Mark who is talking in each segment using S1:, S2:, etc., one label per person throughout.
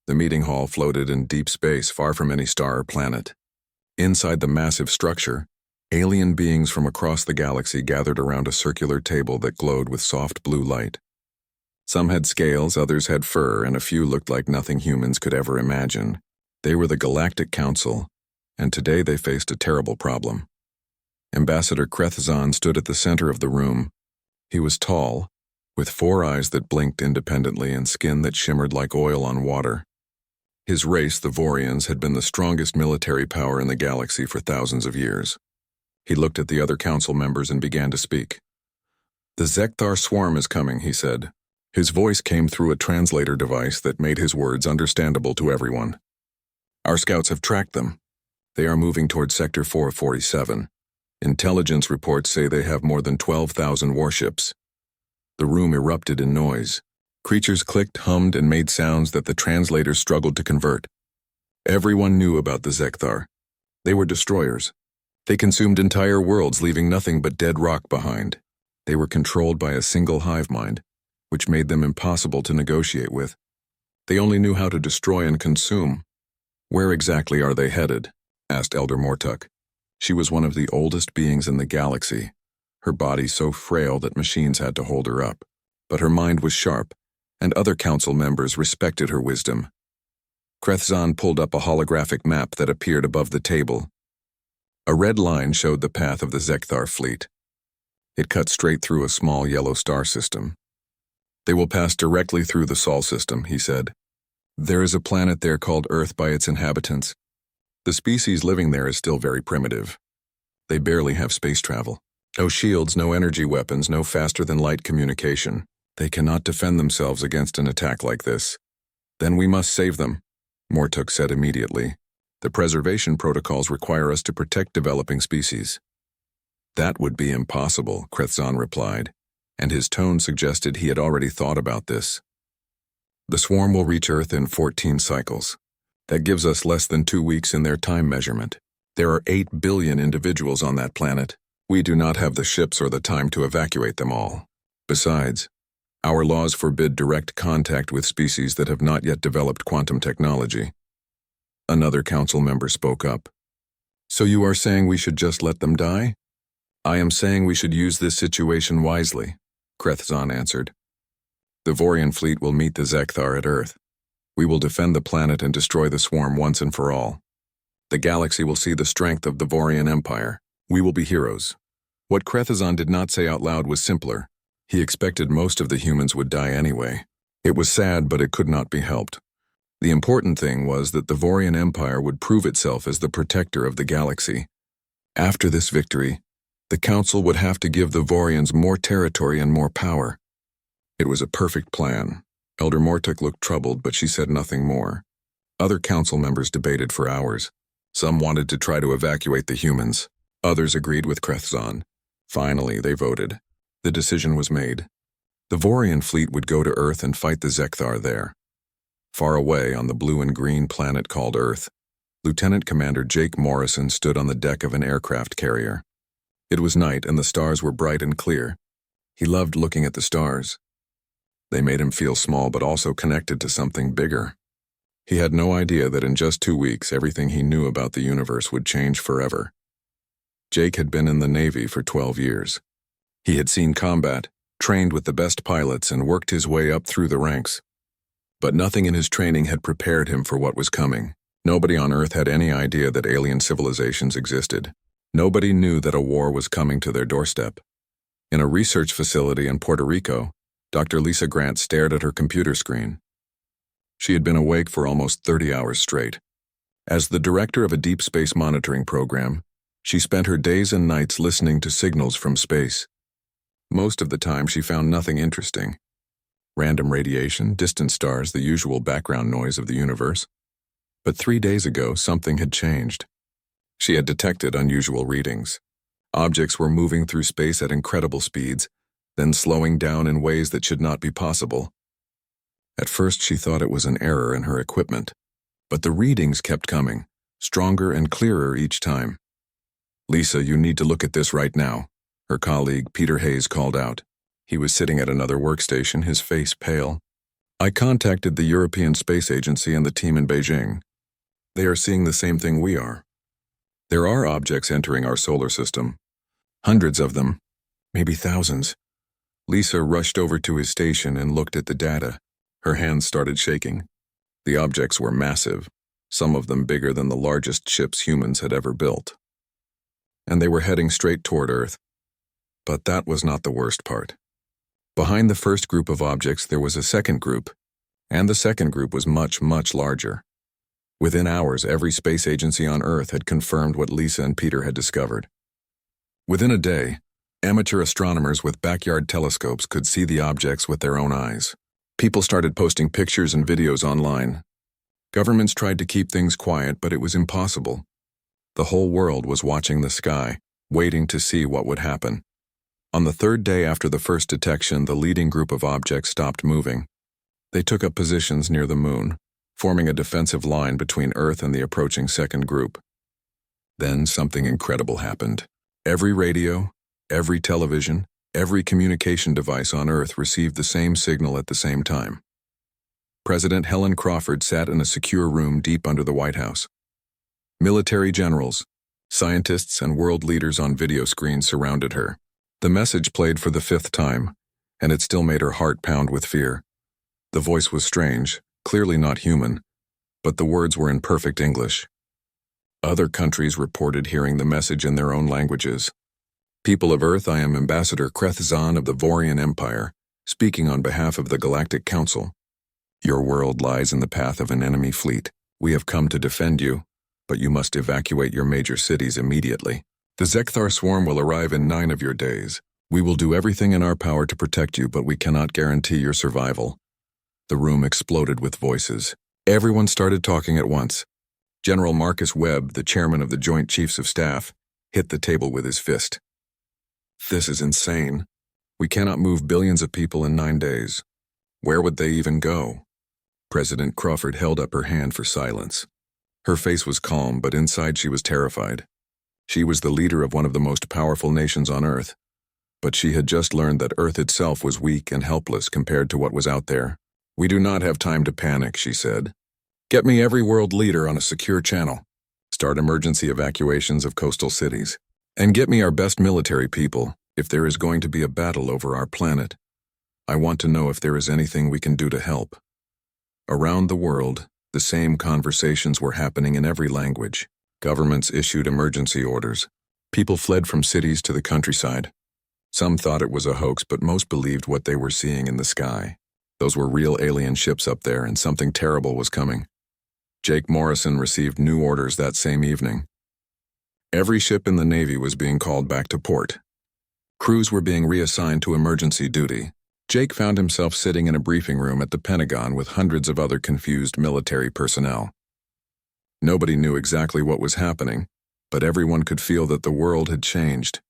S1: The meeting hall floated in deep space, far from any star or planet. Inside the massive structure, alien beings from across the galaxy gathered around a circular table that glowed with soft blue light. Some had scales, others had fur, and a few looked like nothing humans could ever imagine. They were the Galactic Council, and today they faced a terrible problem. Ambassador Krethzan stood at the center of the room. He was tall, with 4 eyes that blinked independently and skin that shimmered like oil on water. His race, the Vorians, had been the strongest military power in the galaxy for thousands of years. He looked at the other council members and began to speak. "The Zekthar swarm is coming," he said. His voice came through a translator device that made his words understandable to everyone. "Our scouts have tracked them. They are moving toward Sector 447. Intelligence reports say they have more than 12,000 warships." The room erupted in noise. Creatures clicked, hummed, and made sounds that the translators struggled to convert. Everyone knew about the Zekthar. They were destroyers. They consumed entire worlds, leaving nothing but dead rock behind. They were controlled by a single hive mind, which made them impossible to negotiate with. They only knew how to destroy and consume. "Where exactly are they headed?" asked Elder Mortuck. She was one of the oldest beings in the galaxy, her body so frail that machines had to hold her up. But her mind was sharp, and other council members respected her wisdom. Krethzan pulled up a holographic map that appeared above the table. A red line showed the path of the Zekthar fleet. It cut straight through a small yellow star system. "They will pass directly through the Sol system," he said. "There is a planet there called Earth by its inhabitants. The species living there is still very primitive. They barely have space travel. No shields, no energy weapons, no faster-than-light communication. They cannot defend themselves against an attack like this. Then we must save them," Mortuck said immediately. "The preservation protocols require us to protect developing species." "That would be impossible," Krethzan replied, and his tone suggested he had already thought about this. "The swarm will reach Earth in 14 cycles. That gives us less than 2 weeks in their time measurement. There are 8 billion individuals on that planet. We do not have the ships or the time to evacuate them all. Besides, our laws forbid direct contact with species that have not yet developed quantum technology." Another council member spoke up. "So you are saying we should just let them die?" "I am saying we should use this situation wisely," Krethzan answered. "The Vorian fleet will meet the Zekthar at Earth. We will defend the planet and destroy the swarm once and for all. The galaxy will see the strength of the Vorian Empire. We will be heroes." What Krethzan did not say out loud was simpler. He expected most of the humans would die anyway. It was sad, but it could not be helped. The important thing was that the Vorian Empire would prove itself as the protector of the galaxy. After this victory, the Council would have to give the Vorians more territory and more power. It was a perfect plan. Elder Mortuck looked troubled, but she said nothing more. Other council members debated for hours. Some wanted to try to evacuate the humans. Others agreed with Krethzan. Finally, they voted. The decision was made. The Vorian fleet would go to Earth and fight the Zekthar there. Far away on the blue and green planet called Earth, Lieutenant Commander Jake Morrison stood on the deck of an aircraft carrier. It was night and the stars were bright and clear. He loved looking at the stars. They made him feel small but also connected to something bigger. He had no idea that in just 2 weeks everything he knew about the universe would change forever. Jake had been in the Navy for 12 years. He had seen combat, trained with the best pilots, and worked his way up through the ranks. But nothing in his training had prepared him for what was coming. Nobody on Earth had any idea that alien civilizations existed. Nobody knew that a war was coming to their doorstep. In a research facility in Puerto Rico, Dr. Lisa Grant stared at her computer screen. She had been awake for almost 30 hours straight. As the director of a deep space monitoring program, she spent her days and nights listening to signals from space. Most of the time, she found nothing interesting. Random radiation, distant stars, the usual background noise of the universe. But 3 days ago, something had changed. She had detected unusual readings. Objects were moving through space at incredible speeds, then slowing down in ways that should not be possible. At first, she thought it was an error in her equipment, but the readings kept coming, stronger and clearer each time. "Lisa, you need to look at this right now," her colleague Peter Hayes called out. He was sitting at another workstation, his face pale. I contacted the European Space Agency and the team in Beijing. They are seeing the same thing we are. There are objects entering our solar system. Hundreds of them, maybe thousands. Lisa rushed over to his station and looked at the data. Her hands started shaking. The objects were massive, some of them bigger than the largest ships humans had ever built. And they were heading straight toward Earth. But that was not the worst part. Behind the first group of objects there was a second group, and the second group was much, much larger. Within hours, every space agency on Earth had confirmed what Lisa and Peter had discovered. Within a day, amateur astronomers with backyard telescopes could see the objects with their own eyes. People started posting pictures and videos online. Governments tried to keep things quiet, but it was impossible. The whole world was watching the sky, waiting to see what would happen. On the third day after the first detection, the leading group of objects stopped moving. They took up positions near the moon, forming a defensive line between Earth and the approaching second group. Then something incredible happened. Every radio, every television, every communication device on Earth received the same signal at the same time. President Helen Crawford sat in a secure room deep under the White House. Military generals, scientists, and world leaders on video screens surrounded her. The message played for the fifth time, and it still made her heart pound with fear. The voice was strange, clearly not human, but the words were in perfect English. Other countries reported hearing the message in their own languages. People of Earth, I am Ambassador Krethzan of the Vorian Empire, speaking on behalf of the Galactic Council. Your world lies in the path of an enemy fleet. We have come to defend you, but you must evacuate your major cities immediately. The Zekthar swarm will arrive in 9 of your days. We will do everything in our power to protect you, but we cannot guarantee your survival. The room exploded with voices. Everyone started talking at once. General Marcus Webb, the chairman of the Joint Chiefs of Staff, hit the table with his fist. This is insane. We cannot move billions of people in 9 days. Where would they even go? President Crawford held up her hand for silence. Her face was calm, but inside she was terrified. She was the leader of one of the most powerful nations on Earth, but she had just learned that Earth itself was weak and helpless compared to what was out there. We do not have time to panic, she said. Get me every world leader on a secure channel. Start emergency evacuations of coastal cities. And get me our best military people if there is going to be a battle over our planet. I want to know if there is anything we can do to help. Around the world, the same conversations were happening in every language. Governments issued emergency orders. People fled from cities to the countryside. Some thought it was a hoax, but most believed what they were seeing in the sky. Those were real alien ships up there, and something terrible was coming. Jake Morrison received new orders that same evening. Every ship in the Navy was being called back to port. Crews were being reassigned to emergency duty. Jake found himself sitting in a briefing room at the Pentagon with hundreds of other confused military personnel. Nobody knew exactly what was happening, but everyone could feel that the world had changed.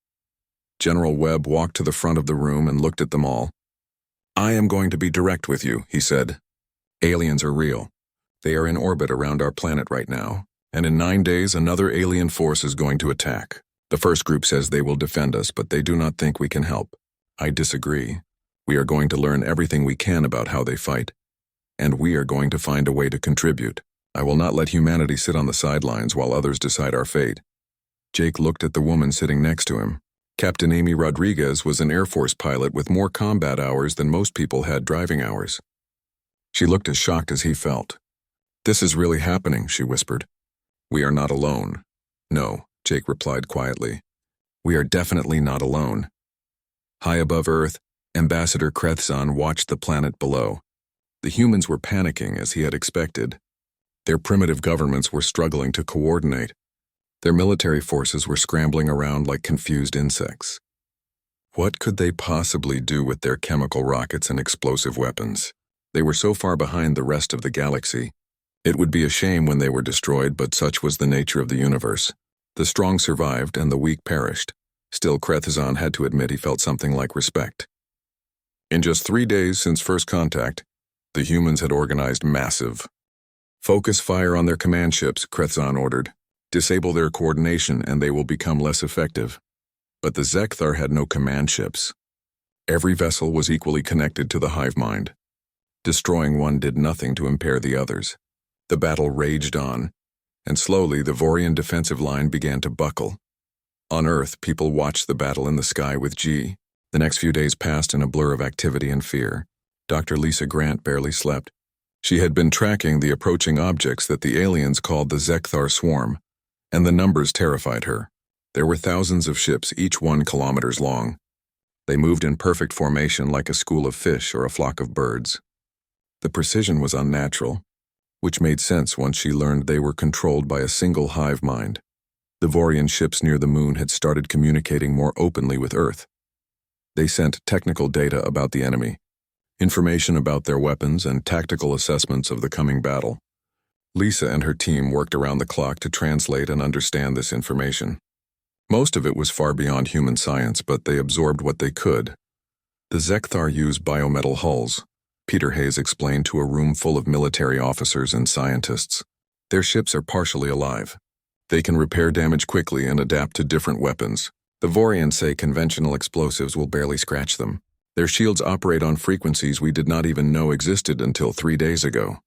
S1: General Webb walked to the front of the room and looked at them all. I am going to be direct with you, he said. Aliens are real. They are in orbit around our planet right now, and in 9 days another alien force is going to attack. The first group says they will defend us, but they do not think we can help. I disagree. We are going to learn everything we can about how they fight, and we are going to find a way to contribute. I will not let humanity sit on the sidelines while others decide our fate. Jake looked at the woman sitting next to him. Captain Amy Rodriguez was an Air Force pilot with more combat hours than most people had driving hours. She looked as shocked as he felt. This is really happening, she whispered. We are not alone. No, Jake replied quietly. We are definitely not alone. High above Earth, Ambassador Krethzan watched the planet below. The humans were panicking, as he had expected. Their primitive governments were struggling to coordinate. Their military forces were scrambling around like confused insects. What could they possibly do with their chemical rockets and explosive weapons? They were so far behind the rest of the galaxy. It would be a shame when they were destroyed, but such was the nature of the universe. The strong survived and the weak perished. Still, Krethzan had to admit he felt something like respect. In just 3 days since first contact, the humans had organized massive. Focus fire on their command ships, Krethzan ordered. Disable their coordination and they will become less effective. But the Zekthar had no command ships. Every vessel was equally connected to the hive mind. Destroying one did nothing to impair the others. The battle raged on, and slowly the Vorian defensive line began to buckle. On Earth, people watched the battle in the sky with G. The next few days passed in a blur of activity and fear. Dr. Lisa Grant barely slept. She had been tracking the approaching objects that the aliens called the Zekthar Swarm, and the numbers terrified her. There were thousands of ships, each 1 kilometers long. They moved in perfect formation like a school of fish or a flock of birds. The precision was unnatural, which made sense once she learned they were controlled by a single hive mind. The Vorian ships near the moon had started communicating more openly with Earth. They sent technical data about the enemy, information about their weapons, and tactical assessments of the coming battle. Lisa and her team worked around the clock to translate and understand this information. Most of it was far beyond human science, but they absorbed what they could. The Zekthar use biometal hulls, Peter Hayes explained to a room full of military officers and scientists. Their ships are partially alive. They can repair damage quickly and adapt to different weapons. The Vorians say conventional explosives will barely scratch them. Their shields operate on frequencies we did not even know existed until 3 days ago.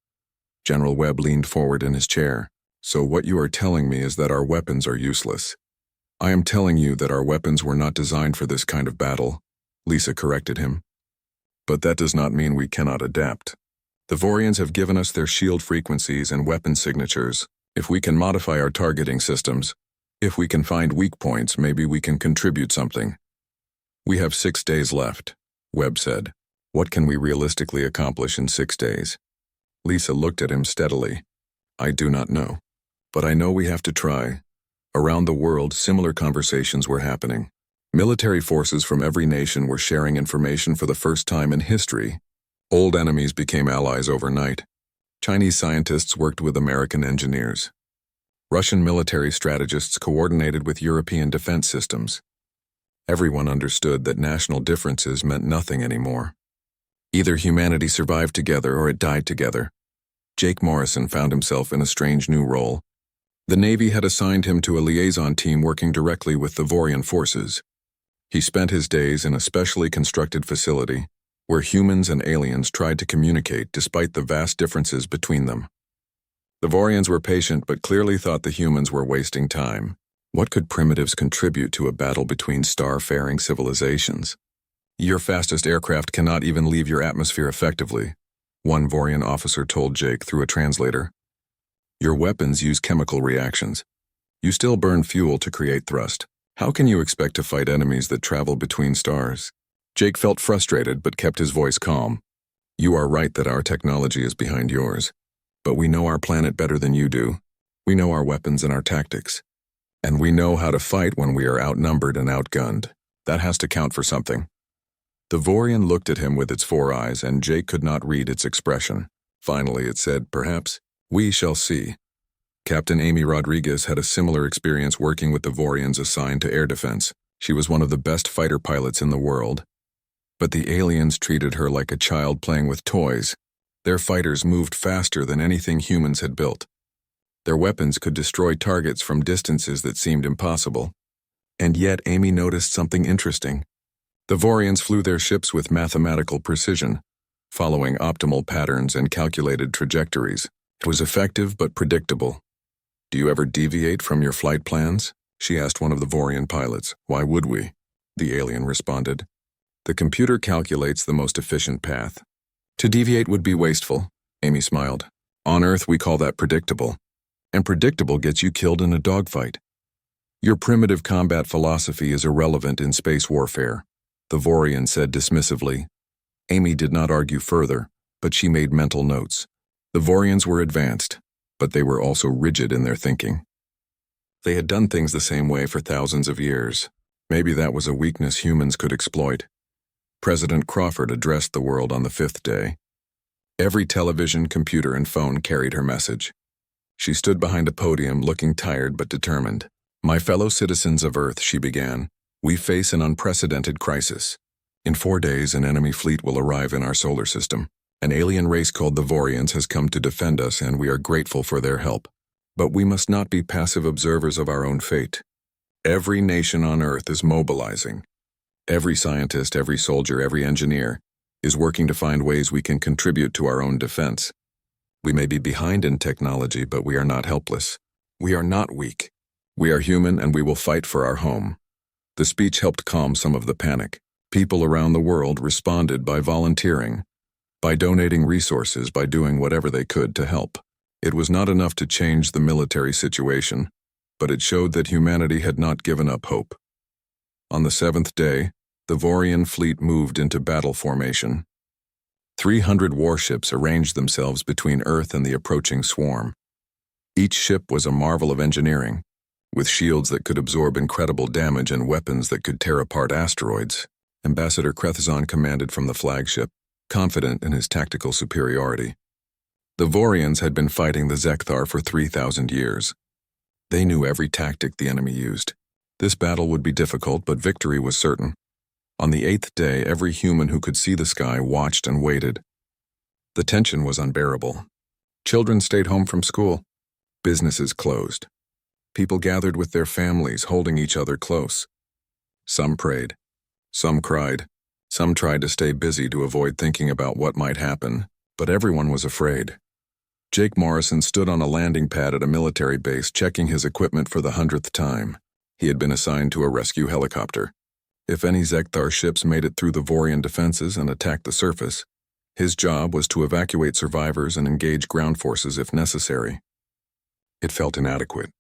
S1: General Webb leaned forward in his chair. So what you are telling me is that our weapons are useless. I am telling you that our weapons were not designed for this kind of battle, Lisa corrected him. But that does not mean we cannot adapt. The Vorians have given us their shield frequencies and weapon signatures. If we can modify our targeting systems, if we can find weak points, maybe we can contribute something. We have 6 days left, Webb said. What can we realistically accomplish in 6 days? Lisa looked at him steadily. I do not know. But I know we have to try. Around the world, similar conversations were happening. Military forces from every nation were sharing information for the first time in history. Old enemies became allies overnight. Chinese scientists worked with American engineers. Russian military strategists coordinated with European defense systems. Everyone understood that national differences meant nothing anymore. Either humanity survived together or it died together. Jake Morrison found himself in a strange new role. The Navy had assigned him to a liaison team working directly with the Vorian forces. He spent his days in a specially constructed facility where humans and aliens tried to communicate despite the vast differences between them. The Vorians were patient but clearly thought the humans were wasting time. What could primitives contribute to a battle between star-faring civilizations? Your fastest aircraft cannot even leave your atmosphere effectively, one Vorian officer told Jake through a translator. Your weapons use chemical reactions. You still burn fuel to create thrust. How can you expect to fight enemies that travel between stars? Jake felt frustrated but kept his voice calm. You are right that our technology is behind yours. But we know our planet better than you do. We know our weapons and our tactics. And we know how to fight when we are outnumbered and outgunned. That has to count for something. The Vorian looked at him with its 4 eyes, and Jake could not read its expression. Finally it said, perhaps, we shall see. Captain Amy Rodriguez had a similar experience working with the Vorians assigned to air defense. She was one of the best fighter pilots in the world. But the aliens treated her like a child playing with toys. Their fighters moved faster than anything humans had built. Their weapons could destroy targets from distances that seemed impossible. And yet Amy noticed something interesting. The Vorians flew their ships with mathematical precision, following optimal patterns and calculated trajectories. It was effective but predictable. Do you ever deviate from your flight plans? She asked one of the Vorian pilots. Why would we? The alien responded. The computer calculates the most efficient path. To deviate would be wasteful, Amy smiled. On Earth we call that predictable. And predictable gets you killed in a dogfight. Your primitive combat philosophy is irrelevant in space warfare, the Vorian said dismissively. Amy did not argue further, but she made mental notes. The Vorians were advanced, but they were also rigid in their thinking. They had done things the same way for thousands of years. Maybe that was a weakness humans could exploit. President Crawford addressed the world on the 5th day. Every television, computer, and phone carried her message. She stood behind a podium looking tired but determined. My fellow citizens of Earth, she began, we face an unprecedented crisis. In 4 days, an enemy fleet will arrive in our solar system. An alien race called the Vorians has come to defend us, and we are grateful for their help. But we must not be passive observers of our own fate. Every nation on Earth is mobilizing. Every scientist, every soldier, every engineer. is working to find ways we can contribute to our own defense. We may be behind in technology, but we are not helpless. We are not weak. We are human, and we will fight for our home. The speech helped calm some of the panic. People around the world responded by volunteering, by donating resources, by doing whatever they could to help. It was not enough to change the military situation, but it showed that humanity had not given up hope. On the 7th day, the Vorian fleet moved into battle formation. 300 warships arranged themselves between Earth and the approaching swarm. Each ship was a marvel of engineering, with shields that could absorb incredible damage and weapons that could tear apart asteroids. Ambassador Krethzon commanded from the flagship, confident in his tactical superiority. The Vorians had been fighting the Zekthar for 3,000 years. They knew every tactic the enemy used. This battle would be difficult, but victory was certain. On the 8th day, every human who could see the sky watched and waited. The tension was unbearable. Children stayed home from school. Businesses closed. People gathered with their families, holding each other close. Some prayed. Some cried. Some tried to stay busy to avoid thinking about what might happen, but everyone was afraid. Jake Morrison stood on a landing pad at a military base, checking his equipment for the 100th time. He had been assigned to a rescue helicopter. If any Zekthar ships made it through the Vorian defenses and attacked the surface, his job was to evacuate survivors and engage ground forces if necessary. It felt inadequate.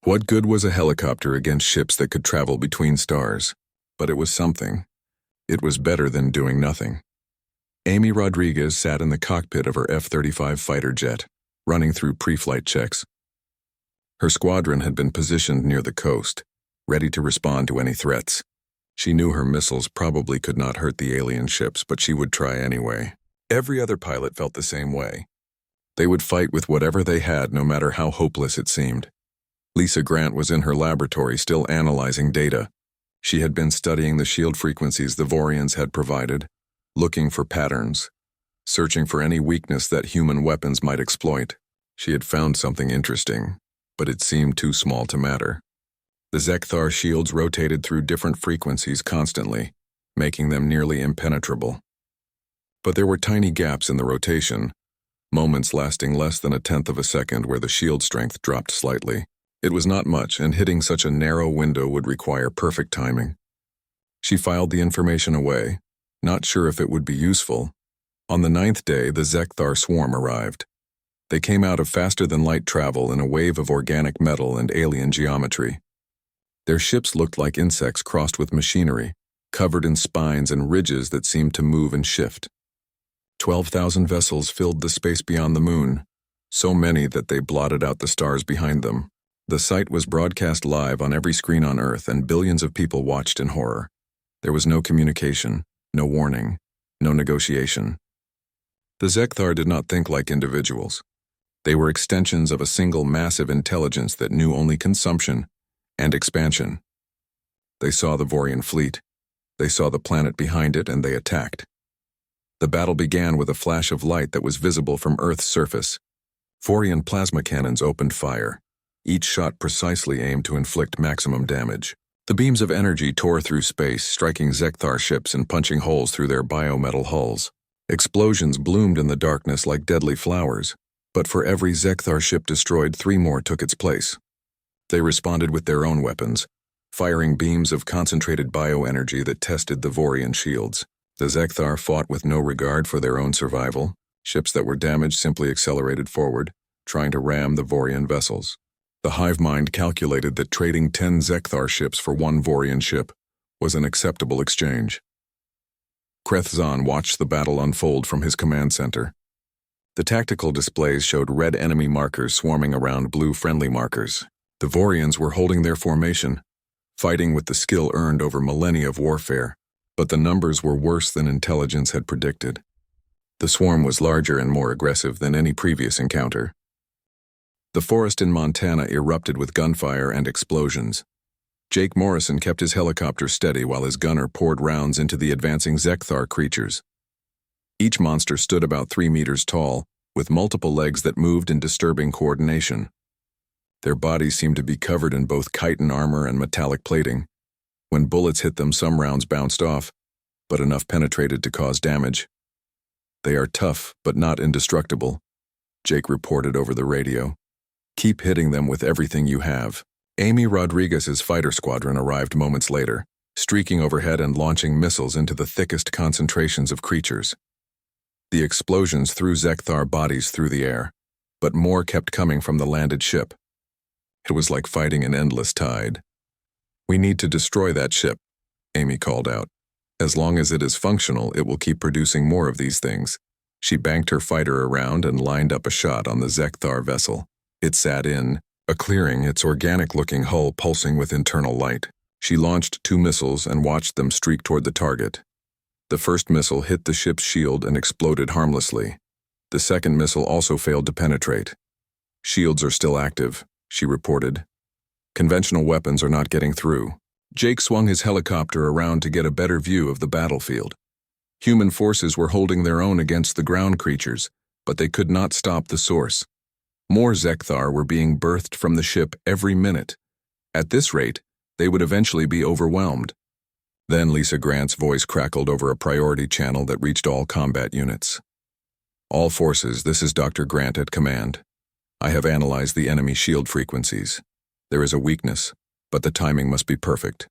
S1: What good was a helicopter against ships that could travel between stars? But it was something. It was better than doing nothing. Amy Rodriguez sat in the cockpit of her F-35 fighter jet, running through pre-flight checks. Her squadron had been positioned near the coast, ready to respond to any threats. She knew her missiles probably could not hurt the alien ships, but she would try anyway. Every other pilot felt the same way. They would fight with whatever they had, no matter how hopeless it seemed. Lisa Grant was in her laboratory, still analyzing data. She had been studying the shield frequencies the Vorians had provided, looking for patterns, searching for any weakness that human weapons might exploit. She had found something interesting, but it seemed too small to matter. The Zekthar shields rotated through different frequencies constantly, making them nearly impenetrable. But there were tiny gaps in the rotation, moments lasting less than 1/10 of a second where the shield strength dropped slightly. It was not much, and hitting such a narrow window would require perfect timing. She filed the information away, not sure if it would be useful. On the 9th day, the Zekthar swarm arrived. They came out of faster-than-light travel in a wave of organic metal and alien geometry. Their ships looked like insects crossed with machinery, covered in spines and ridges that seemed to move and shift. 12,000 vessels filled the space beyond the moon, so many that they blotted out the stars behind them. The sight was broadcast live on every screen on Earth, and billions of people watched in horror. There was no communication, no warning, no negotiation. The Zekthar did not think like individuals. They were extensions of a single massive intelligence that knew only consumption and expansion. They saw the Vorian fleet. They saw the planet behind it, and they attacked. The battle began with a flash of light that was visible from Earth's surface. Vorian plasma cannons opened fire. Each shot precisely aimed to inflict maximum damage. The beams of energy tore through space, striking Zekthar ships and punching holes through their biometal hulls. Explosions bloomed in the darkness like deadly flowers, but for every Zekthar ship destroyed, 3 more took its place. They responded with their own weapons, firing beams of concentrated bioenergy that tested the Vorian shields. The Zekthar fought with no regard for their own survival. Ships that were damaged simply accelerated forward, trying to ram the Vorian vessels. The hive mind calculated that trading 10 Zekthar ships for 1 Vorian ship was an acceptable exchange. Krethzon watched the battle unfold from his command center. The tactical displays showed red enemy markers swarming around blue friendly markers. The Vorians were holding their formation, fighting with the skill earned over millennia of warfare, but the numbers were worse than intelligence had predicted. The swarm was larger and more aggressive than any previous encounter. The forest in Montana erupted with gunfire and explosions. Jake Morrison kept his helicopter steady while his gunner poured rounds into the advancing Zekthar creatures. Each monster stood about 3 meters tall, with multiple legs that moved in disturbing coordination. Their bodies seemed to be covered in both chitin armor and metallic plating. When bullets hit them, some rounds bounced off, but enough penetrated to cause damage. They are tough, but not indestructible, Jake reported over the radio. Keep hitting them with everything you have. Amy Rodriguez's fighter squadron arrived moments later, streaking overhead and launching missiles into the thickest concentrations of creatures. The explosions threw Zekthar bodies through the air, but more kept coming from the landed ship. It was like fighting an endless tide. We need to destroy that ship, Amy called out. As long as it is functional, it will keep producing more of these things. She banked her fighter around and lined up a shot on the Zekthar vessel. It sat in a clearing, its organic-looking hull pulsing with internal light. She launched 2 missiles and watched them streak toward the target. The first missile hit the ship's shield and exploded harmlessly. The second missile also failed to penetrate. Shields are still active, she reported. Conventional weapons are not getting through. Jake swung his helicopter around to get a better view of the battlefield. Human forces were holding their own against the ground creatures, but they could not stop the source. More Zekthar were being birthed from the ship every minute. At this rate, they would eventually be overwhelmed. Then Lisa Grant's voice crackled over a priority channel that reached all combat units. All forces, this is Dr. Grant at command. I have analyzed the enemy shield frequencies. There is a weakness, but the timing must be perfect.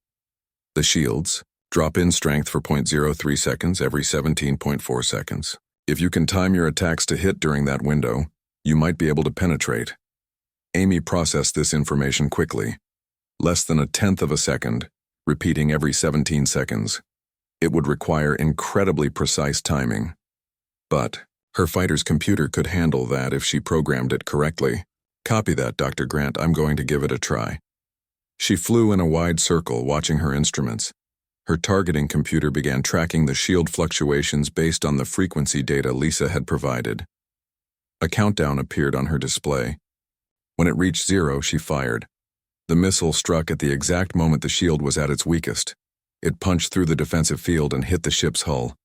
S1: The shields, drop-in strength for 0.03 seconds every 17.4 seconds. If you can time your attacks to hit during that window, you might be able to penetrate. Amy processed this information quickly. Less than 1/10 of a second, repeating every 17 seconds. It would require incredibly precise timing. But her fighter's computer could handle that if she programmed it correctly. Copy that, Dr. Grant. I'm going to give it a try. She flew in a wide circle, watching her instruments. Her targeting computer began tracking the shield fluctuations based on the frequency data Lisa had provided. A countdown appeared on her display. When it reached 0, she fired. The missile struck at the exact moment the shield was at its weakest. It punched through the defensive field and hit the ship's hull.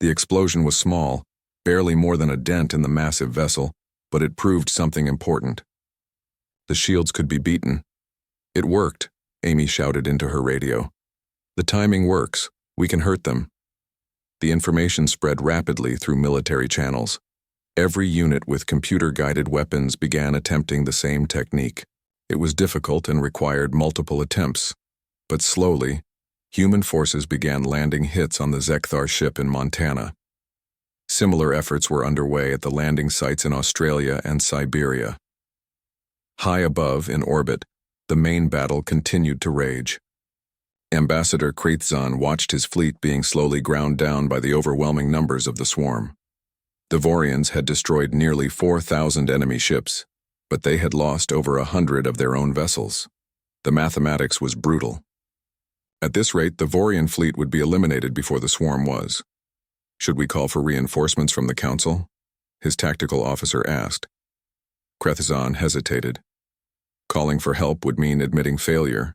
S1: The explosion was small, barely more than a dent in the massive vessel, but it proved something important. The shields could be beaten. It worked, Amy shouted into her radio. The timing works. We can hurt them. The information spread rapidly through military channels. Every unit with computer-guided weapons began attempting the same technique. It was difficult and required multiple attempts. But slowly, human forces began landing hits on the Zekthar ship in Montana. Similar efforts were underway at the landing sites in Australia and Siberia. High above, in orbit, the main battle continued to rage. Ambassador Kraithzon watched his fleet being slowly ground down by the overwhelming numbers of the swarm. The Vorians had destroyed nearly 4,000 enemy ships, but they had lost over 100 of their own vessels. The mathematics was brutal. At this rate, the Vorian fleet would be eliminated before the swarm was. Should we call for reinforcements from the Council? His tactical officer asked. Kraithzon hesitated. Calling for help would mean admitting failure.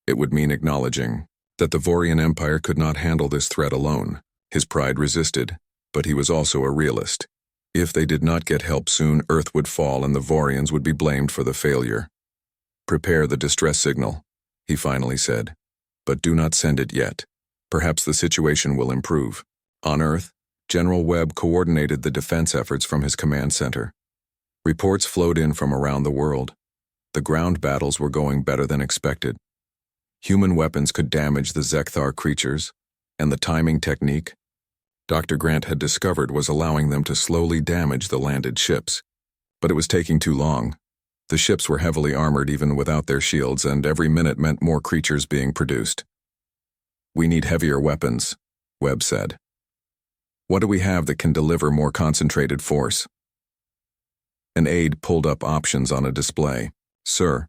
S1: It would mean acknowledging that the Vorian Empire could not handle this threat alone. His pride resisted, but he was also a realist. If they did not get help soon, Earth would fall and the Vorians would be blamed for the failure. Prepare the distress signal, he finally said. But do not send it yet. Perhaps the situation will improve. On Earth, General Webb coordinated the defense efforts from his command center. Reports flowed in from around the world. The ground battles were going better than expected. Human weapons could damage the Zekthar creatures, and the timing technique Dr. Grant had discovered was allowing them to slowly damage the landed ships. But it was taking too long. The ships were heavily armored even without their shields, and every minute meant more creatures being produced. We need heavier weapons, Webb said. What do we have that can deliver more concentrated force? An aide pulled up options on a display. Sir,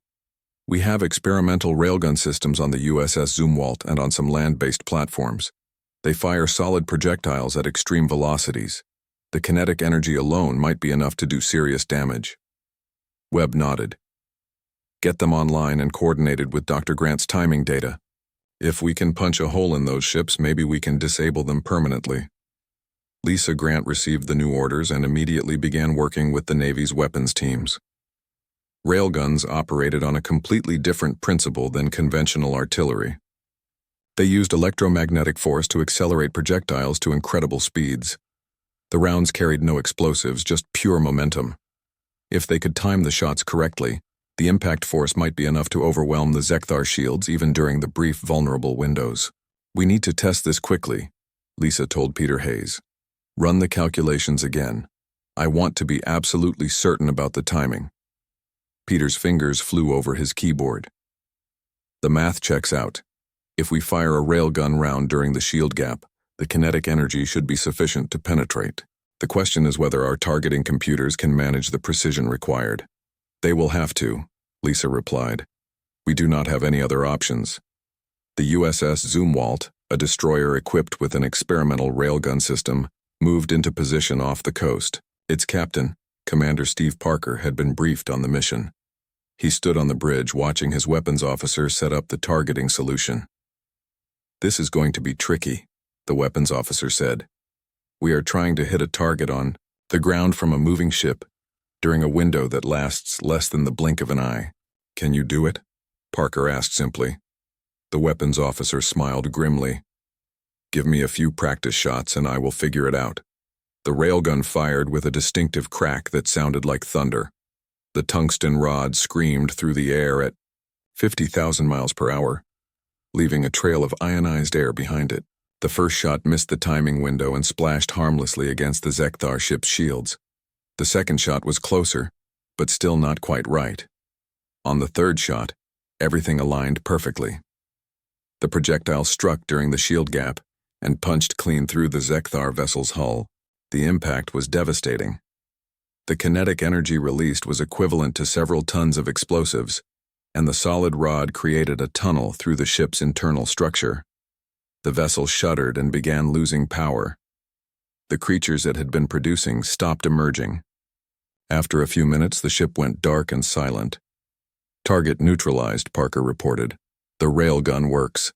S1: we have experimental railgun systems on the USS Zumwalt and on some land-based platforms. They fire solid projectiles at extreme velocities. The kinetic energy alone might be enough to do serious damage. Webb nodded. Get them online and coordinated with Dr. Grant's timing data. If we can punch a hole in those ships, maybe we can disable them permanently. Lisa Grant received the new orders and immediately began working with the Navy's weapons teams. Railguns operated on a completely different principle than conventional artillery. They used electromagnetic force to accelerate projectiles to incredible speeds. The rounds carried no explosives, just pure momentum. If they could time the shots correctly, the impact force might be enough to overwhelm the Zekthar shields even during the brief vulnerable windows. "We need to test this quickly," Lisa told Peter Hayes. "Run the calculations again. I want to be absolutely certain about the timing." Peter's fingers flew over his keyboard. "The math checks out. If we fire a railgun round during the shield gap, the kinetic energy should be sufficient to penetrate. The question is whether our targeting computers can manage the precision required." "They will have to," Lisa replied. "We do not have any other options." The USS Zumwalt, a destroyer equipped with an experimental railgun system, moved into position off the coast. Its captain, Commander Steve Parker, had been briefed on the mission. He stood on the bridge watching his weapons officer set up the targeting solution. "This is going to be tricky," the weapons officer said. "We are trying to hit a target on the ground from a moving ship during a window that lasts less than the blink of an eye. Can you do it?" Parker asked simply. The weapons officer smiled grimly. "Give me a few practice shots and I will figure it out." The railgun fired with a distinctive crack that sounded like thunder. The tungsten rod screamed through the air at 50,000 miles per hour, leaving a trail of ionized air behind it. The first shot missed the timing window and splashed harmlessly against the Zekthar ship's shields. The second shot was closer, but still not quite right. On the third shot, everything aligned perfectly. The projectile struck during the shield gap and punched clean through the Zekthar vessel's hull. The impact was devastating. The kinetic energy released was equivalent to several tons of explosives, and the solid rod created a tunnel through the ship's internal structure. The vessel shuddered and began losing power. The creatures it had been producing stopped emerging. After a few minutes, the ship went dark and silent. "Target neutralized," Parker reported. "The railgun works."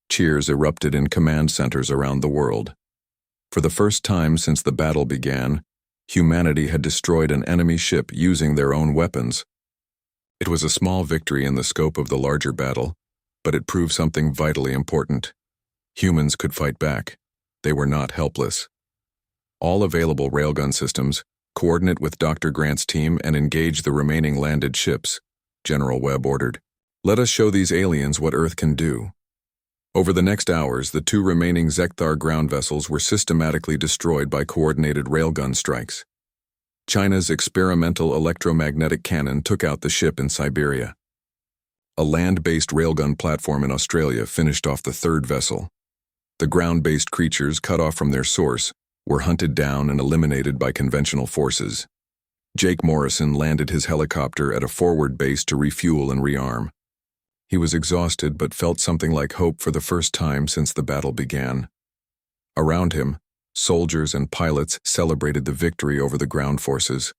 S1: Cheers erupted in command centers around the world. For the first time since the battle began, humanity had destroyed an enemy ship using their own weapons. It was a small victory in the scope of the larger battle, but it proved something vitally important. Humans could fight back. They were not helpless. "All available railgun systems, coordinate with Dr. Grant's team and engage the remaining landed ships," General Webb ordered. "Let us show these aliens what Earth can do." Over the next hours, the two remaining Zekthar ground vessels were systematically destroyed by coordinated railgun strikes. China's experimental electromagnetic cannon took out the ship in Siberia. A land-based railgun platform in Australia finished off the third vessel. The ground-based creatures, cut off from their source, were hunted down and eliminated by conventional forces. Jake Morrison landed his helicopter at a forward base to refuel and rearm. He was exhausted but felt something like hope for the first time since the battle began. Around him, soldiers and pilots celebrated the victory over the ground forces.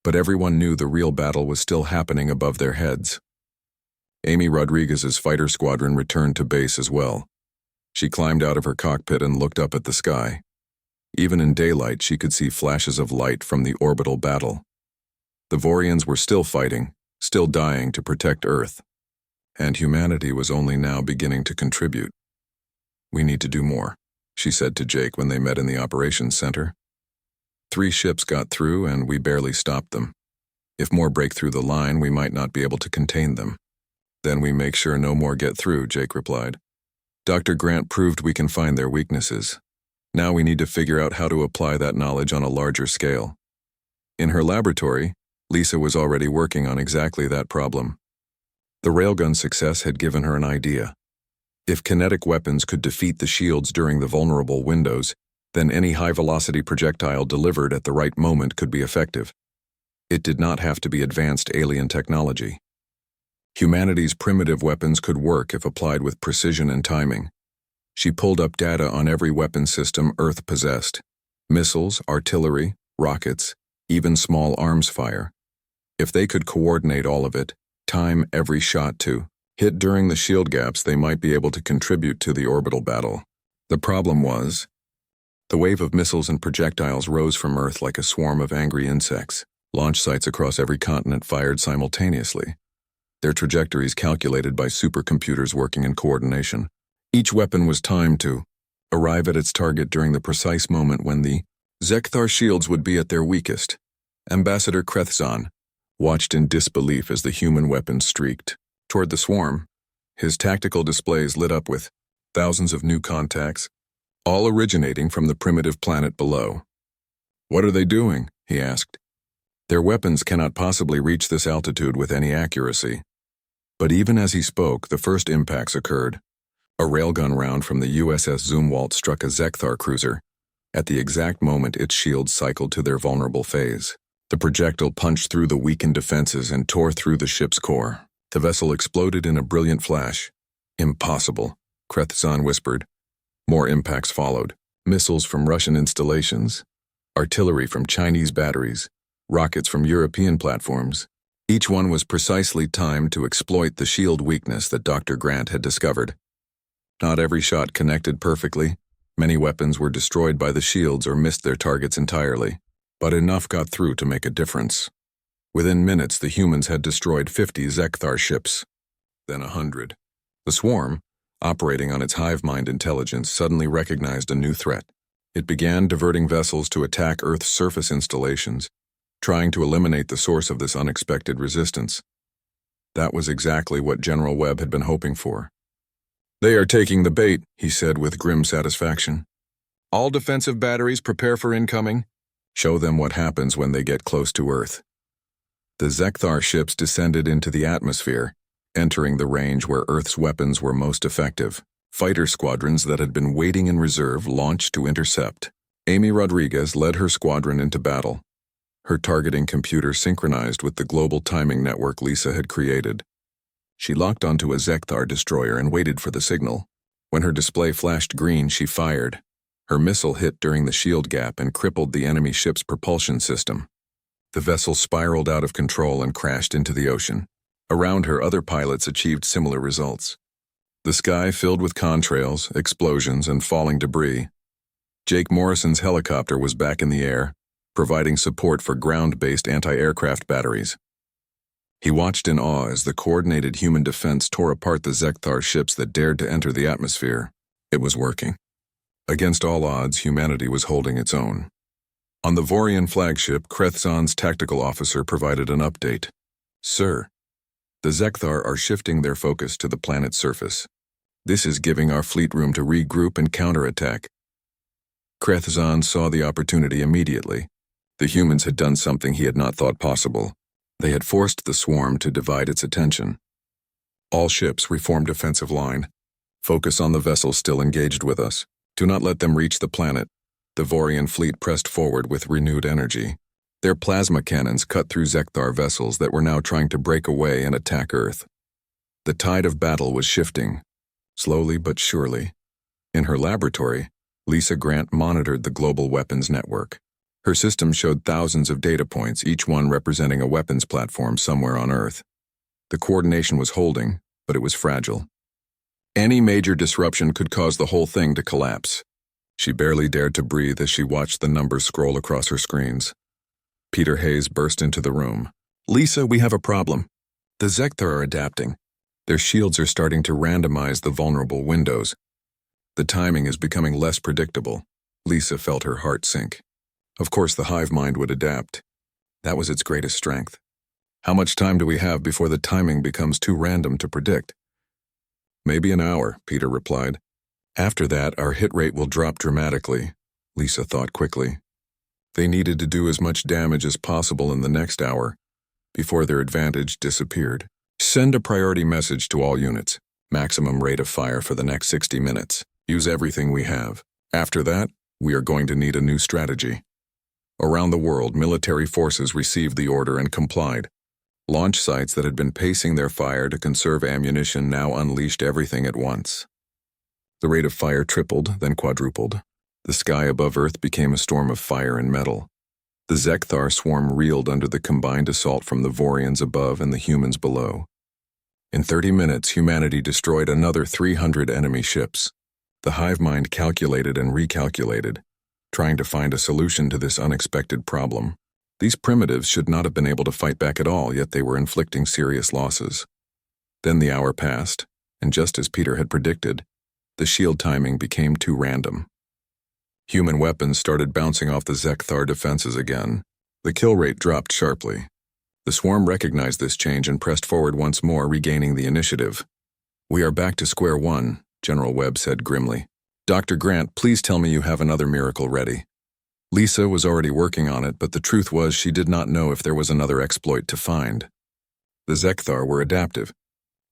S1: But everyone knew the real battle was still happening above their heads. Amy Rodriguez's fighter squadron returned to base as well. She climbed out of her cockpit and looked up at the sky. Even in daylight, she could see flashes of light from the orbital battle. The Vorians were still fighting, still dying to protect Earth. And humanity was only now beginning to contribute. "We need to do more," she said to Jake when they met in the operations center. 3 ships got through and we barely stopped them. If more break through the line, we might not be able to contain them. "Then we make sure no more get through," Jake replied. "Dr. Grant proved we can find their weaknesses. Now we need to figure out how to apply that knowledge on a larger scale." In her laboratory, Lisa was already working on exactly that problem. The railgun success had given her an idea. If kinetic weapons could defeat the shields during the vulnerable windows, then any high-velocity projectile delivered at the right moment could be effective. It did not have to be advanced alien technology. Humanity's primitive weapons could work if applied with precision and timing. She pulled up data on every weapon system Earth possessed: missiles, artillery, rockets, even small arms fire. If they could coordinate all of it, time every shot to hit during the shield gaps, they might be able to contribute to the orbital battle. The problem was, the wave of missiles and projectiles rose from Earth like a swarm of angry insects. Launch sites across every continent fired simultaneously, their trajectories calculated by supercomputers working in coordination. Each weapon was timed to arrive at its target during the precise moment when the Zekthar shields would be at their weakest. Ambassador Krethzan watched in disbelief as the human weapons streaked toward the swarm. His tactical displays lit up with thousands of new contacts, all originating from the primitive planet below. "What are they doing?" he asked. "Their weapons cannot possibly reach this altitude with any accuracy." But even as he spoke, the first impacts occurred. A railgun round from the USS Zumwalt struck a Zekthar cruiser. At the exact moment its shields cycled to their vulnerable phase. The projectile punched through the weakened defenses and tore through the ship's core. The vessel exploded in a brilliant flash. "Impossible," Krethzan whispered. More impacts followed. Missiles from Russian installations, artillery from Chinese batteries, rockets from European platforms. Each one was precisely timed to exploit the shield weakness that Dr. Grant had discovered. Not every shot connected perfectly. Many weapons were destroyed by the shields or missed their targets entirely. But enough got through to make a difference. Within minutes, the humans had destroyed 50 Zekthar ships, then 100. The swarm, operating on its hive mind intelligence, suddenly recognized a new threat. It began diverting vessels to attack Earth's surface installations, trying to eliminate the source of this unexpected resistance. That was exactly what General Webb had been hoping for. "They are taking the bait," he said with grim satisfaction. "All defensive batteries prepare for incoming. Show them what happens when they get close to Earth." The Zekthar ships descended into the atmosphere, entering the range where Earth's weapons were most effective. Fighter squadrons that had been waiting in reserve launched to intercept. Amy Rodriguez led her squadron into battle. Her targeting computer synchronized with the global timing network Lisa had created. She locked onto a Zekthar destroyer and waited for the signal. When her display flashed green, she fired. Her missile hit during the shield gap and crippled the enemy ship's propulsion system. The vessel spiraled out of control and crashed into the ocean. Around her, other pilots achieved similar results. The sky filled with contrails, explosions, and falling debris. Jake Morrison's helicopter was back in the air, providing support for ground-based anti-aircraft batteries. He watched in awe as the coordinated human defense tore apart the Zekthar ships that dared to enter the atmosphere. It was working. Against all odds, humanity was holding its own. On the Vorian flagship, Krethzan's tactical officer provided an update. "Sir, the Zekthar are shifting their focus to the planet's surface. This is giving our fleet room to regroup and counterattack." Krethzan saw the opportunity immediately. The humans had done something he had not thought possible. They had forced the swarm to divide its attention. "All ships, reform defensive line. Focus on the vessels still engaged with us. Do not let them reach the planet." The Vorian fleet pressed forward with renewed energy. Their plasma cannons cut through Zekthar vessels that were now trying to break away and attack Earth. The tide of battle was shifting, slowly but surely. In her laboratory, Lisa Grant monitored the global weapons network. Her system showed thousands of data points, each one representing a weapons platform somewhere on Earth. The coordination was holding, but it was fragile. Any major disruption could cause the whole thing to collapse. She barely dared to breathe as she watched the numbers scroll across her screens. Peter Hayes burst into the room. "Lisa, we have a problem. The Zekthar are adapting. Their shields are starting to randomize the vulnerable windows. The timing is becoming less predictable." Lisa felt her heart sink. Of course the hive mind would adapt. That was its greatest strength. "How much time do we have before the timing becomes too random to predict?" "Maybe an hour," Peter replied. "After that, our hit rate will drop dramatically," Lisa thought quickly. They needed to do as much damage as possible in the next hour, before their advantage disappeared. "Send a priority message to all units. Maximum rate of fire for the next 60 minutes. Use everything we have. After that, we are going to need a new strategy." Around the world, military forces received the order and complied. Launch sites that had been pacing their fire to conserve ammunition now unleashed everything at once. The rate of fire tripled, then quadrupled. The sky above Earth became a storm of fire and metal. The Zekthar swarm reeled under the combined assault from the Vorians above and the humans below. In 30 minutes, humanity destroyed another 300 enemy ships. The hive mind calculated and recalculated, trying to find a solution to this unexpected problem. These primitives should not have been able to fight back at all, yet they were inflicting serious losses. Then the hour passed, and just as Peter had predicted, the shield timing became too random. Human weapons started bouncing off the Zekthar defenses again. The kill rate dropped sharply. The swarm recognized this change and pressed forward once more, regaining the initiative. "We are back to square one," General Webb said grimly. "Dr. Grant, please tell me you have another miracle ready." Lisa was already working on it, but the truth was she did not know if there was another exploit to find. The Zekthar were adaptive.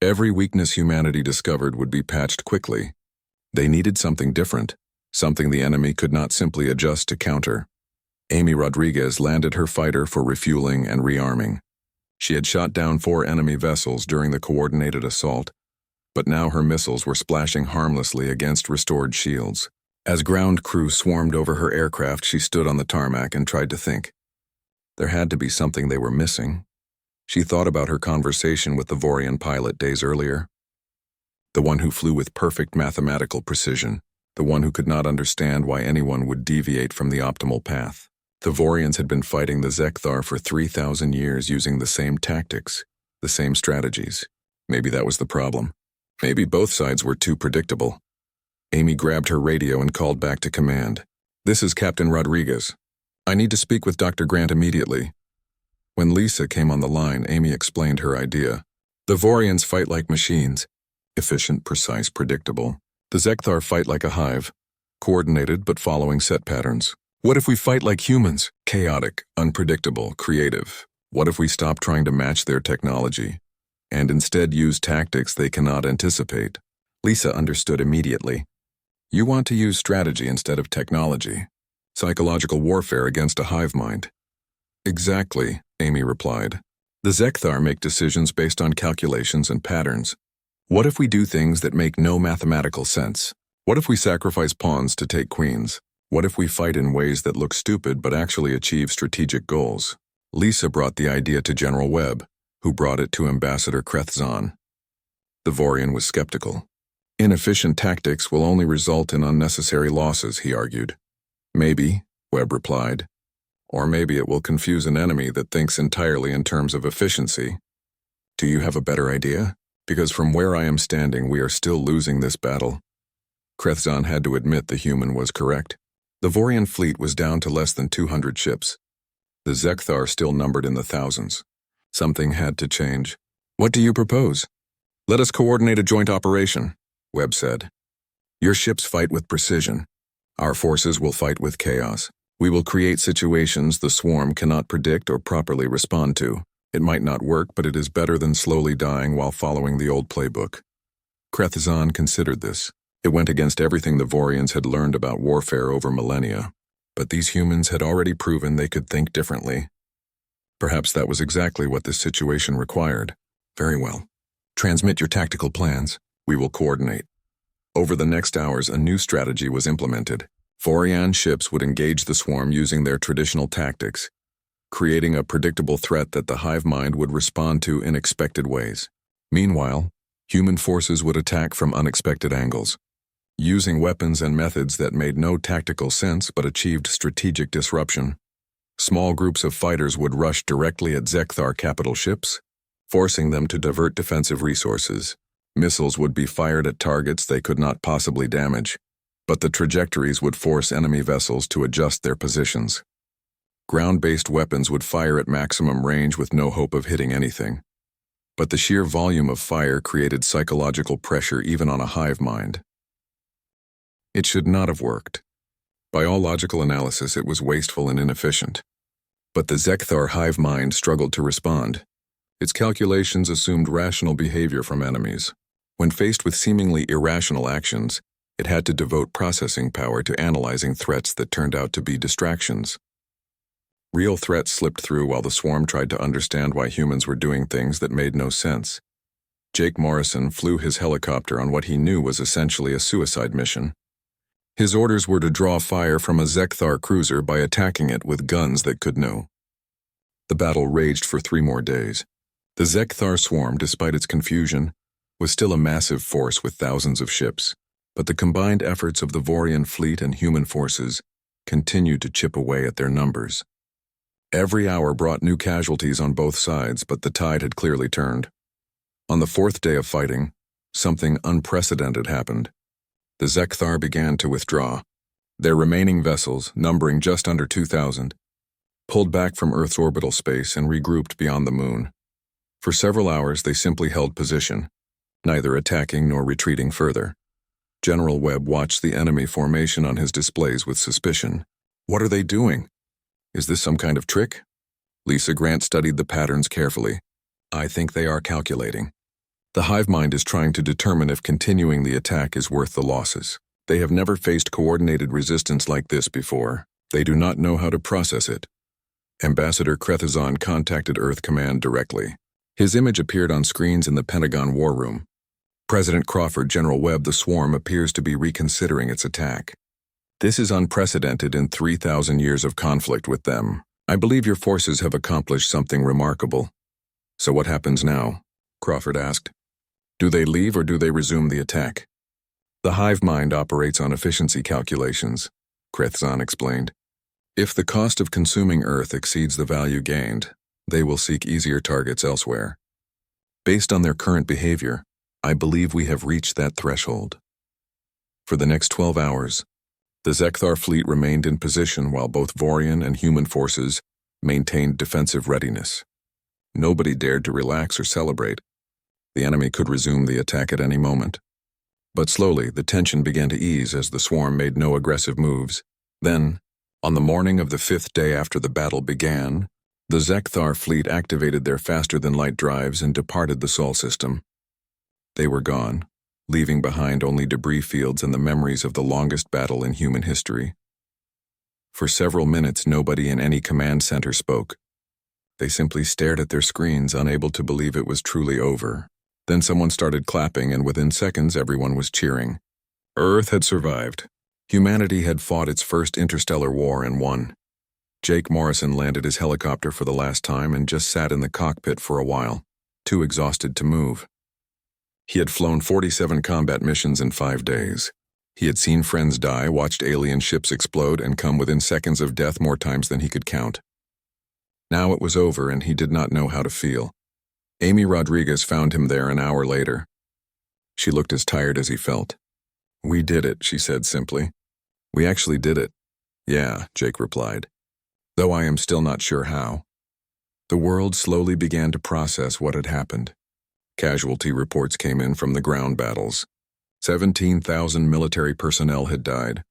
S1: Every weakness humanity discovered would be patched quickly. They needed something different, something the enemy could not simply adjust to counter. Amy Rodriguez landed her fighter for refueling and rearming. She had shot down 4 enemy vessels during the coordinated assault, but now her missiles were splashing harmlessly against restored shields. As ground crew swarmed over her aircraft, she stood on the tarmac and tried to think. There had to be something they were missing. She thought about her conversation with the Vorian pilot days earlier. The one who flew with perfect mathematical precision, the one who could not understand why anyone would deviate from the optimal path. The Vorians had been fighting the Zekthar for 3,000 years using the same tactics, the same strategies. Maybe that was the problem. Maybe both sides were too predictable. Amy grabbed her radio and called back to command. "This is Captain Rodriguez. I need to speak with Dr. Grant immediately." When Lisa came on the line, Amy explained her idea. "The Vorians fight like machines. Efficient, precise, predictable. The Zekthar fight like a hive. Coordinated but following set patterns. What if we fight like humans? Chaotic, unpredictable, creative. What if we stop trying to match their technology and instead use tactics they cannot anticipate?" Lisa understood immediately. "You want to use strategy instead of technology. Psychological warfare against a hive mind." "Exactly," Amy replied. "The Zekthar make decisions based on calculations and patterns. What if we do things that make no mathematical sense? What if we sacrifice pawns to take queens? What if we fight in ways that look stupid but actually achieve strategic goals?" Lisa brought the idea to General Webb, who brought it to Ambassador Krethzon. The Vorian was skeptical. "Inefficient tactics will only result in unnecessary losses," he argued. "Maybe," Webb replied. "Or maybe it will confuse an enemy that thinks entirely in terms of efficiency. Do you have a better idea? Because from where I am standing, we are still losing this battle." Krethzon had to admit the human was correct. The Vorian fleet was down to less than 200 ships. The Zekthar still numbered in the thousands. Something had to change. "What do you propose?" "Let us coordinate a joint operation," Webb said. "Your ships fight with precision. Our forces will fight with chaos. We will create situations the swarm cannot predict or properly respond to. It might not work, but it is better than slowly dying while following the old playbook." Krethzon considered this. It went against everything the Vorians had learned about warfare over millennia. But these humans had already proven they could think differently. Perhaps that was exactly what this situation required. "Very well. Transmit your tactical plans. We will coordinate." Over the next hours, a new strategy was implemented. Vorian ships would engage the swarm using their traditional tactics, creating a predictable threat that the hive mind would respond to in expected ways. Meanwhile, human forces would attack from unexpected angles, using weapons and methods that made no tactical sense but achieved strategic disruption. Small groups of fighters would rush directly at Zekthar capital ships, forcing them to divert defensive resources. Missiles would be fired at targets they could not possibly damage, but the trajectories would force enemy vessels to adjust their positions. Ground-based weapons would fire at maximum range with no hope of hitting anything. But the sheer volume of fire created psychological pressure even on a hive mind. It should not have worked. By all logical analysis, it was wasteful and inefficient. But the Zekthar hive mind struggled to respond. Its calculations assumed rational behavior from enemies. When faced with seemingly irrational actions, it had to devote processing power to analyzing threats that turned out to be distractions. Real threats slipped through while the swarm tried to understand why humans were doing things that made no sense. Jake Morrison flew his helicopter on what he knew was essentially a suicide mission. His orders were to draw fire from a Zekthar cruiser by attacking it with guns that could know. The battle raged for 3 more days. The Zekthar swarm, despite its confusion, was still a massive force with thousands of ships, but the combined efforts of the Vorian fleet and human forces continued to chip away at their numbers. Every hour brought new casualties on both sides, but the tide had clearly turned. On the 4th day of fighting, something unprecedented happened. The Zekthar began to withdraw. Their remaining vessels, numbering just under 2,000, pulled back from Earth's orbital space and regrouped beyond the moon. For several hours, they simply held position, neither attacking nor retreating further. General Webb watched the enemy formation on his displays with suspicion. What are they doing? Is this some kind of trick? Lisa Grant studied the patterns carefully. I think they are calculating. The hive mind is trying to determine if continuing the attack is worth the losses. They have never faced coordinated resistance like this before. They do not know how to process it. Ambassador Krethazon contacted Earth Command directly. His image appeared on screens in the Pentagon War Room. President Crawford, General Webb, the swarm appears to be reconsidering its attack. This is unprecedented in 3,000 years of conflict with them. I believe your forces have accomplished something remarkable. So what happens now? Crawford asked. Do they leave or do they resume the attack? The hive mind operates on efficiency calculations, Krethazon explained. If the cost of consuming Earth exceeds the value gained, they will seek easier targets elsewhere. Based on their current behavior, I believe we have reached that threshold. For the next 12 hours, the Zekthar fleet remained in position while both Vorian and human forces maintained defensive readiness. Nobody dared to relax or celebrate. The enemy could resume the attack at any moment. But slowly, the tension began to ease as the swarm made no aggressive moves. Then, on the morning of the 5th day after the battle began, the Zekthar fleet activated their faster-than-light drives and departed the Sol system. They were gone, leaving behind only debris fields and the memories of the longest battle in human history. For several minutes, nobody in any command center spoke. They simply stared at their screens, unable to believe it was truly over. Then someone started clapping, and within seconds, everyone was cheering. Earth had survived. Humanity had fought its first interstellar war and won. Jake Morrison landed his helicopter for the last time and just sat in the cockpit for a while, too exhausted to move. He had flown 47 combat missions in 5 days. He had seen friends die, watched alien ships explode, and come within seconds of death more times than he could count. Now it was over, and he did not know how to feel. Amy Rodriguez found him there an hour later. She looked as tired as he felt. We did it, she said simply. We actually did it. Yeah, Jake replied, though I am still not sure how. The world slowly began to process what had happened. Casualty reports came in from the ground battles. 17,000 military personnel had died,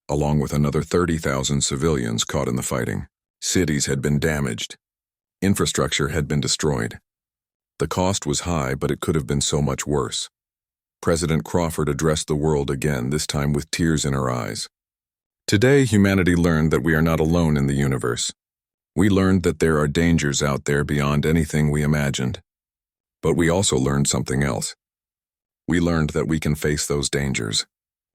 S1: along with another 30,000 civilians caught in the fighting. Cities had been damaged. Infrastructure had been destroyed. The cost was high, but it could have been so much worse. President Crawford addressed the world again, this time with tears in her eyes. Today, humanity learned that we are not alone in the universe. We learned that there are dangers out there beyond anything we imagined. But we also learned something else. We learned that we can face those dangers.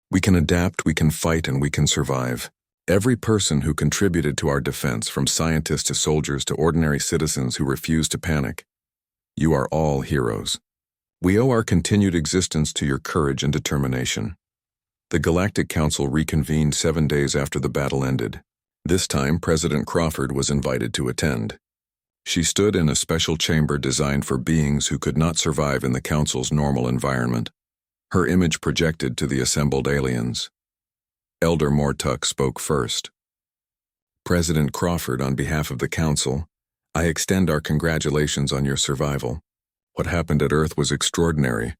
S1: We can adapt, we can fight, and we can survive. Every person who contributed to our defense, from scientists to soldiers to ordinary citizens who refused to panic, you are all heroes. We owe our continued existence to your courage and determination. The Galactic Council reconvened 7 days after the battle ended. This time, President Crawford was invited to attend. She stood in a special chamber designed for beings who could not survive in the Council's normal environment. Her image projected to the assembled aliens. Elder Mortuck spoke first. President Crawford, on behalf of the Council, I extend our congratulations on your survival. What happened at Earth was extraordinary.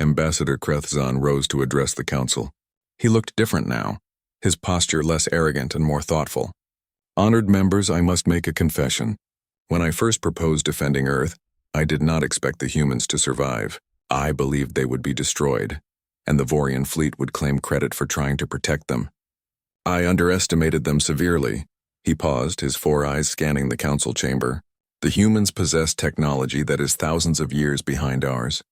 S1: Ambassador Krethazon rose to address the Council. He looked different now, his posture less arrogant and more thoughtful. Honored members, I must make a confession. When I first proposed defending Earth, I did not expect the humans to survive. I believed they would be destroyed, and the Vorian fleet would claim credit for trying to protect them. I underestimated them severely. He paused, his 4 eyes scanning the Council chamber. The humans possess technology that is thousands of years behind ours.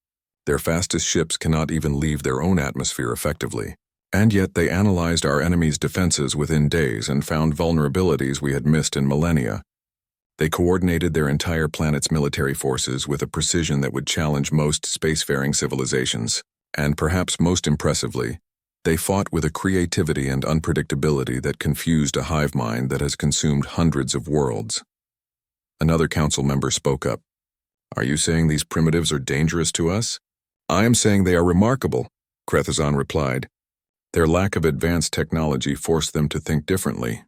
S1: Their fastest ships cannot even leave their own atmosphere effectively. And yet they analyzed our enemy's defenses within days and found vulnerabilities we had missed in millennia. They coordinated their entire planet's military forces with a precision that would challenge most spacefaring civilizations. And perhaps most impressively, they fought with a creativity and unpredictability that confused a hive mind that has consumed hundreds of worlds. Another council member spoke up. Are you saying these primitives are dangerous to us? I am saying they are remarkable, Krethazon replied. Their lack of advanced technology forced them to think differently.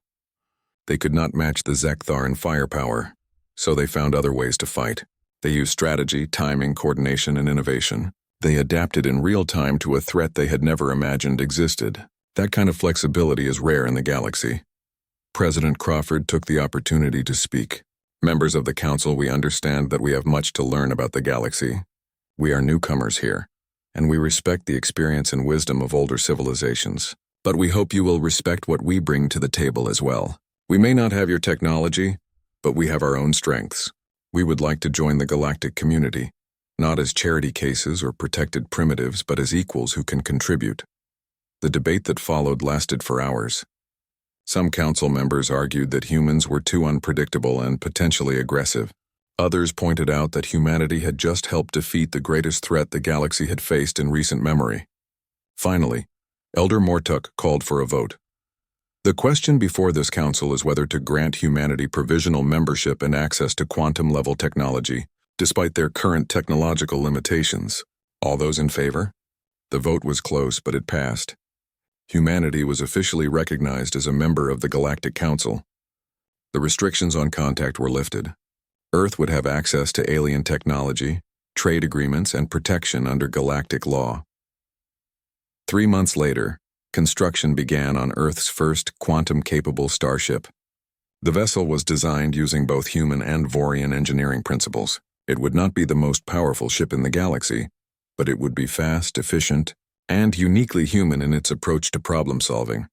S1: They could not match the Zekthar in firepower, so they found other ways to fight. They used strategy, timing, coordination, and innovation. They adapted in real time to a threat they had never imagined existed. That kind of flexibility is rare in the galaxy. President Crawford took the opportunity to speak. Members of the Council, we understand that we have much to learn about the galaxy. We are newcomers here, and we respect the experience and wisdom of older civilizations. But we hope you will respect what we bring to the table as well. We may not have your technology, but we have our own strengths. We would like to join the galactic community, not as charity cases or protected primitives, but as equals who can contribute. The debate that followed lasted for hours. Some council members argued that humans were too unpredictable and potentially aggressive. Others pointed out that humanity had just helped defeat the greatest threat the galaxy had faced in recent memory. Finally, Elder Mortuk called for a vote. The question before this council is whether to grant humanity provisional membership and access to quantum-level technology, despite their current technological limitations. All those in favor? The vote was close, but it passed. Humanity was officially recognized as a member of the Galactic Council. The restrictions on contact were lifted. Earth would have access to alien technology, trade agreements, and protection under galactic law. 3 months later, construction began on Earth's first quantum-capable starship. The vessel was designed using both human and Vorian engineering principles. It would not be the most powerful ship in the galaxy, but it would be fast, efficient, and uniquely human in its approach to problem-solving.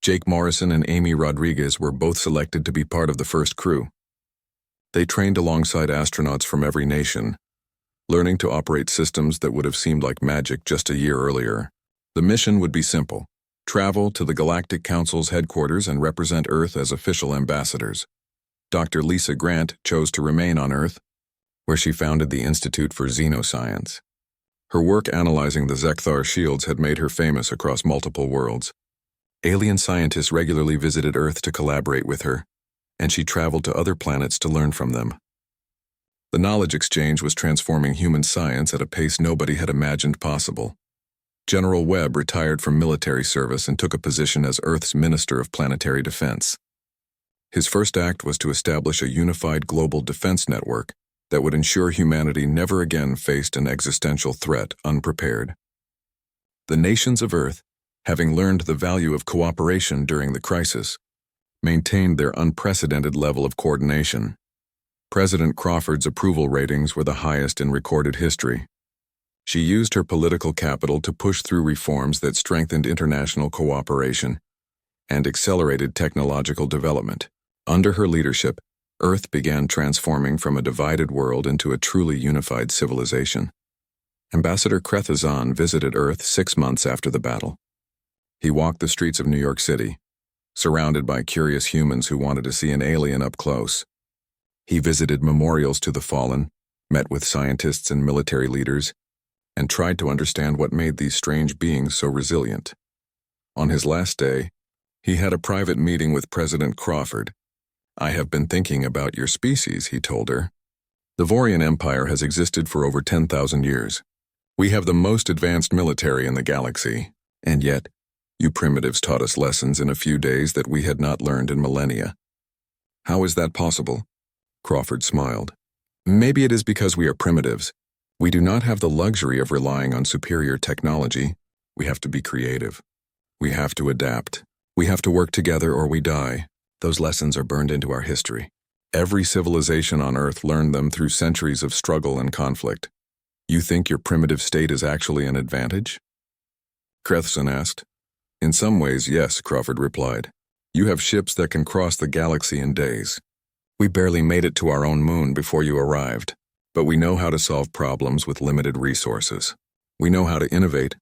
S1: Jake Morrison and Amy Rodriguez were both selected to be part of the first crew. They trained alongside astronauts from every nation, learning to operate systems that would have seemed like magic just a year earlier. The mission would be simple: travel to the Galactic Council's headquarters and represent Earth as official ambassadors. Dr. Lisa Grant chose to remain on Earth, where she founded the Institute for Xenoscience. Her work analyzing the Zekthar shields had made her famous across multiple worlds. Alien scientists regularly visited Earth to collaborate with her, and she traveled to other planets to learn from them. The knowledge exchange was transforming human science at a pace nobody had imagined possible. General Webb retired from military service and took a position as Earth's Minister of Planetary Defense. His first act was to establish a unified global defense network that would ensure humanity never again faced an existential threat unprepared. The nations of Earth, having learned the value of cooperation during the crisis, maintained their unprecedented level of coordination. President Crawford's approval ratings were the highest in recorded history. She used her political capital to push through reforms that strengthened international cooperation and accelerated technological development. Under her leadership, Earth began transforming from a divided world into a truly unified civilization. Ambassador Krethazan visited Earth 6 months after the battle. He walked the streets of New York City, surrounded by curious humans who wanted to see an alien up close. He visited memorials to the fallen, met with scientists and military leaders, and tried to understand what made these strange beings so resilient. On his last day, he had a private meeting with President Crawford. "I have been thinking about your species," he told her. "The Vorian Empire has existed for over 10,000 years. We have the most advanced military in the galaxy, and yet, you primitives taught us lessons in a few days that we had not learned in millennia. How is that possible?" Crawford smiled. "Maybe it is because we are primitives. We do not have the luxury of relying on superior technology. We have to be creative. We have to adapt. We have to work together or we die. Those lessons are burned into our history. Every civilization on Earth learned them through centuries of struggle and conflict. You think your primitive state is actually an advantage?" Krethson asked. "In some ways, yes," Crawford replied. "You have ships that can cross the galaxy in days. We barely made it to our own moon before you arrived, but we know how to solve problems with limited resources. We know how to innovate,